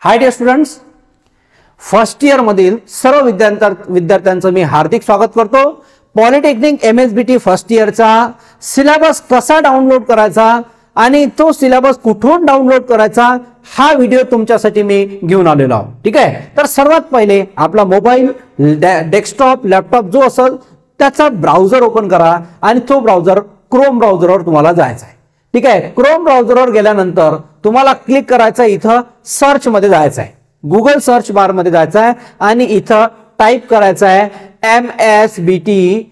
Hi dear students, first year मधील सर्व विद्यार्थ्यांचं मी हार्दिक स्वागत करतो। पॉलिटेक्निक MSBT फर्स्ट इयरचा सिलेबस कसा डाउनलोड करायचा आणि तो सिलेबस कुठून डाउनलोड करायचा हा व्हिडिओ तुमच्यासाठी मी घेऊन आलेलो आहे। ठीक आहे, तर सर्वात पहिले आपला मोबाईल, डेस्कटॉप, लॅपटॉप जो असेल त्याचा ब्राउझर ओपन करा आणि तो ब्राउझर क्रोम ब्राउझरवर तुम्हाला जायचा आहे। ठीक आहे, क्रोम ब्राउझरवर गेल्यानंतर तुम्हाला क्लिक करायचं, इथं सर्च मध्ये जायचं आहे, गुगल सर्च बार मध्ये जायचं आहे आणि इथं टाइप करायचं आहे MSBTE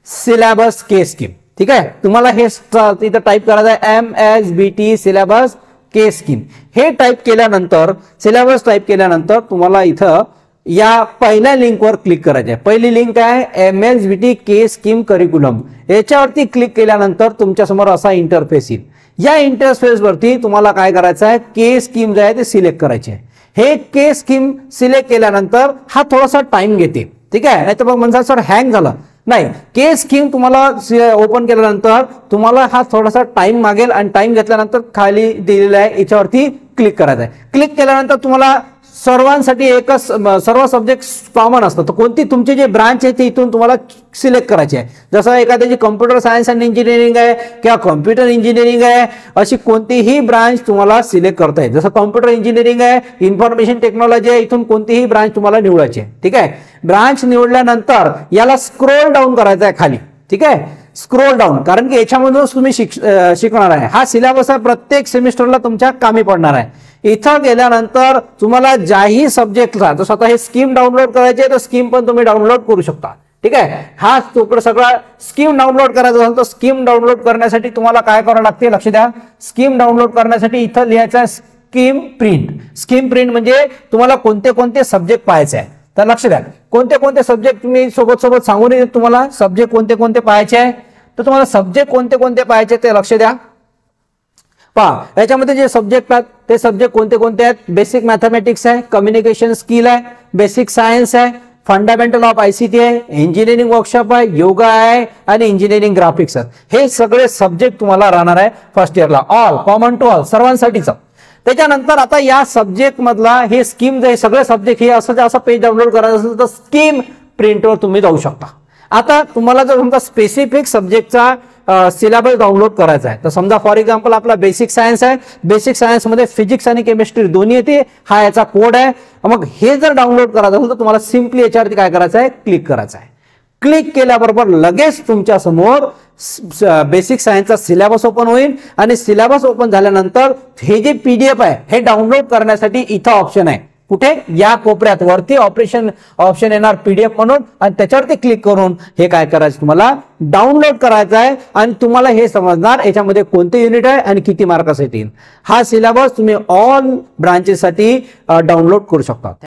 सिलेबस के स्कीम। ठीक आहे, तुम्हाला हे इथं टाइप करायचं आहे MSBT सिलेबस के स्कीम। हे टाइप केल्यानंतर, सिलेबस टाइप केल्यानंतर तुम्हाला इथं या पहिल्या लिंकवर क्लिक करायचे आहे। पहिली लिंक आहे MSBT के स्कीम करिक्युलम। याच्यावरती क्लिक केल्यानंतर तुमच्या समोर असा इंटरफेस येईल। या इंटरफेस वरती तुम्हाला काय करायचं आहे, के स्कीम जे आहे ते सिलेक्ट करायचे आहे। हे के स्कीम सिलेक्ट केल्यानंतर हा थोडासा टाइम घेते। ठीक आहे, नाही तर मग म्हणतात सर हँग झालं, नाही, के स्कीम तुम्हाला ओपन केल्यानंतर तुम्हाला हा थोडासा टाइम मागेल आणि टाइम घेतल्यानंतर खाली दिलेला आहे याच्यावरती क्लिक करायचं आहे। क्लिक केल्यानंतर तुम्हाला सर्वांसाठी एकच सर्व सब्जेक्ट कॉमन असतं, तर कोणती तुमची जे ब्रांच आहे ती इथून तुम्हाला सिलेक्ट करायची आहे। जसं एखाद्याची कॉम्प्युटर सायन्स अँड इंजिनिअरिंग आहे किंवा कॉम्प्युटर इंजिनिअरिंग आहे, अशी कोणतीही ब्रांच तुम्हाला सिलेक्ट करता येईल। जसं कॉम्प्युटर इंजिनिअरिंग आहे, इन्फॉर्मेशन टेक्नॉलॉजी आहे, इथून कोणतीही ब्रांच तुम्हाला निवडायची आहे। ठीक आहे, ब्रांच निवडल्यानंतर याला स्क्रोल डाऊन करायचं आहे खाली। ठीक आहे, स्क्रोल डाऊन, कारण की याच्यामधूनच तुम्ही शिकणार आहे। हा सिलेबस प्रत्येक सेमिस्टरला तुमच्या कामी पडणार आहे। इथं गेल्यानंतर तुम्हाला ज्याही सब्जेक्टचा, जसं आता हे स्कीम डाउनलोड करायचे तर स्कीम पण तुम्ही डाउनलोड करू शकता। ठीक आहे, हा सगळा स्कीम डाउनलोड करायचा असेल तर स्कीम डाउनलोड करण्यासाठी तुम्हाला काय करावं लागते, लक्ष द्या। स्कीम डाउनलोड करण्यासाठी इथं लिहायचं आहे स्कीम प्रिंट। स्कीम प्रिंट म्हणजे तुम्हाला कोणते कोणते सब्जेक्ट पाहायचे आहे, तर लक्ष द्या, कोणते कोणते सब्जेक्ट तुम्ही सोबत सांगून येईल तुम्हाला सब्जेक्ट कोणते कोणते पाहायचे आहे। तर तुम्हाला सब्जेक्ट कोणते कोणते पाहायचे ते लक्ष द्या। पहा, याच्यामध्ये जे सब्जेक्ट आहेत ते सब्जेक्ट कोणते कोणते आहेत, बेसिक मॅथमॅटिक्स आहे, कम्युनिकेशन स्किल आहे, बेसिक सायन्स आहे, फंडामेंटल ऑफ ICT आहे, इंजिनिअरिंग वर्कशॉप आहे, योगा आहे आणि इंजिनिअरिंग ग्राफिक्स आहे। हे सगळे सब्जेक्ट तुम्हाला राहणार आहे फर्स्ट इयरला, ऑल कॉमन टू ऑल, सर्वांसाठीच। त्याच्यानंतर आता या सब्जेक्ट मधला हे स्कीम जे सगळे सब्जेक्ट हे असं पेज डाउनलोड करायचं असेल तर स्कीम प्रिंटवर तुम्ही जाऊ शकता। आता तुम्हाला जर समजा स्पेसिफिक सब्जेक्टचा सिलेबस डाउनलोड करायचा आहे, तर समजा फॉर एक्झाम्पल आपला बेसिक सायन्स आहे, बेसिक सायन्स मध्ये फिजिक्स आणि केमिस्ट्री दोन्ही येते, हा याचा कोड आहे। मग हे जर डाउनलोड करायचं असेल तर तुम्हाला सिम्पली याच्यावरती काय करायचं आहे, क्लिक करायचं आहे। क्लिक केल्याबरोबर लगेच तुमच्या समोर बेसिक सायन्सचा सिलेबस ओपन होईल आणि सिलेबस ओपन झाल्यानंतर हे जे PDF आहे हे डाउनलोड करण्यासाठी इथं ऑप्शन आहे, कुठे, या कोपऱ्यात वरती ऑप्शन येणार PDF म्हणून, आणि त्याच्यावरती क्लिक करून हे काय करायचं, तुम्हाला डाउनलोड करायचं आहे आणि तुम्हाला हे समजणार याच्यामध्ये कोणते युनिट आहे आणि किती मार्कासाठी येईल। हा सिलेबस तुम्ही ऑल ब्रांचेससाठी डाउनलोड करू शकता।